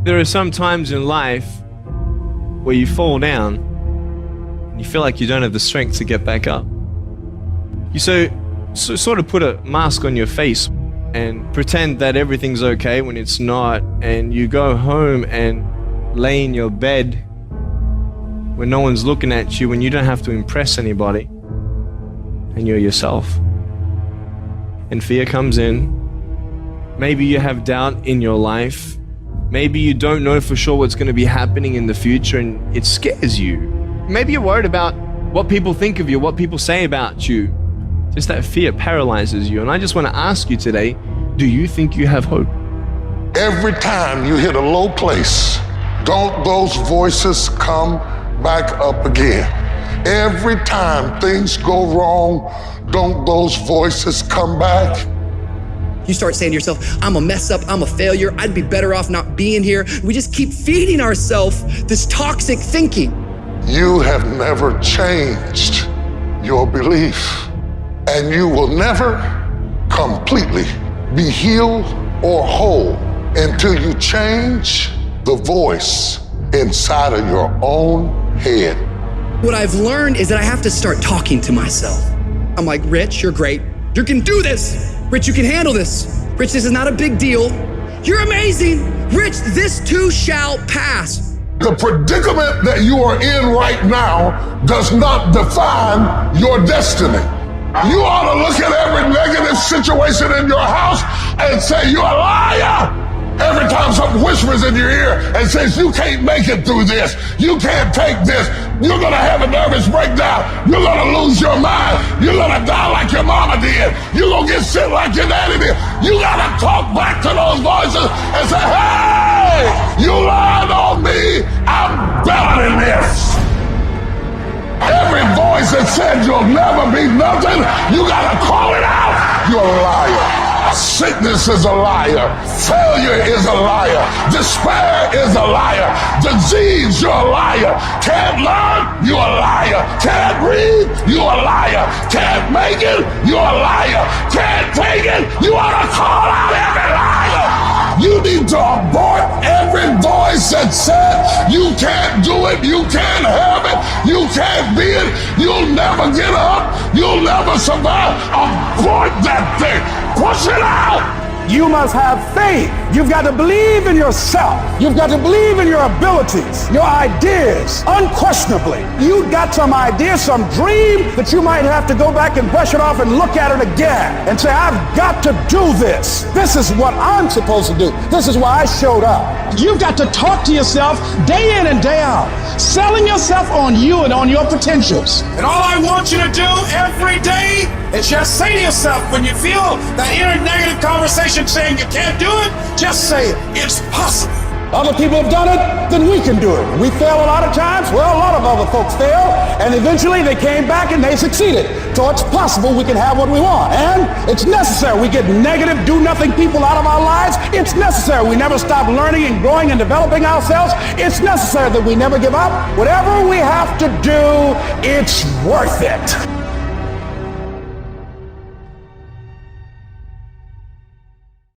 There are some times in life where you fall down and you feel like you don't have the strength to get back up. You sort of put a mask on your face and pretend that everything's okay when it's not, and you go home and lay in your bed when no one's looking at you, when you don't have to impress anybody, and you're yourself. And fear comes in. Maybe you have doubt in your life. Maybe you don't know for sure what's going to be happening in the future, and it scares you. Maybe you're worried about what people think of you, what people say about you. Just that fear paralyzes you. And I just want to ask you today, do you think you have hope? Every time you hit a low place, don't those voices come back up again? Every time things go wrong, don't those voices come back? You start saying to yourself, I'm a mess up, I'm a failure, I'd be better off not being here. We just keep feeding ourselves this toxic thinking. You have never changed your belief, and you will never completely be healed or whole until you change the voice inside of your own head. What I've learned is that I have to start talking to myself. I'm like, Rich, you're great. You can do this. Rich, you can handle this. Rich, this is not a big deal. You're amazing. Rich, this too shall pass. The predicament that you are in right now does not define your destiny. You ought to look at every negative situation in your house and say, you're a liar. Every time something whispers in your ear and says, you can't make it through this, you can't take this, you're gonna have a nervous breakdown, you're gonna lose your mind, you're gonna die like your mama did, you're gonna get sick like your daddy did. You gotta talk back to those voices and say, hey, you lied on me, I'm better than this. Every voice that said you'll never be nothing, you gotta call it out. You're a liar. Sickness is a liar. Failure is a liar. Despair is a liar. Disease, you're a liar. Can't learn, you're a liar. Can't read, you're a liar. Can't make it, you're a liar. Can't take it, you ought to call out every liar. You need to abort every voice that said you can't do it, you can't have it, you can't be it, you'll never get up, you'll never survive. Abort that thing. Push it out! You must have faith. You've got to believe in yourself. You've got to believe in your abilities, your ideas, unquestionably. You've got some idea, some dream that you might have to go back and brush it off and look at it again and say, I've got to do this. This is what I'm supposed to do. This is why I showed up. You've got to talk to yourself day in and day out, selling yourself on you and on your potentials. And all I want you to do every day is just say to yourself, when you feel that inner negative conversation saying you can't do it, just say it. It's possible. Other people have done it, then we can do it. We fail a lot of times. Well, a lot of other folks fail, and eventually they came back and they succeeded. So it's possible we can have what we want, and it's necessary. We get negative, do-nothing people out of our lives. It's necessary. We never stop learning and growing and developing ourselves. It's necessary that we never give up. Whatever we have to do, it's worth it.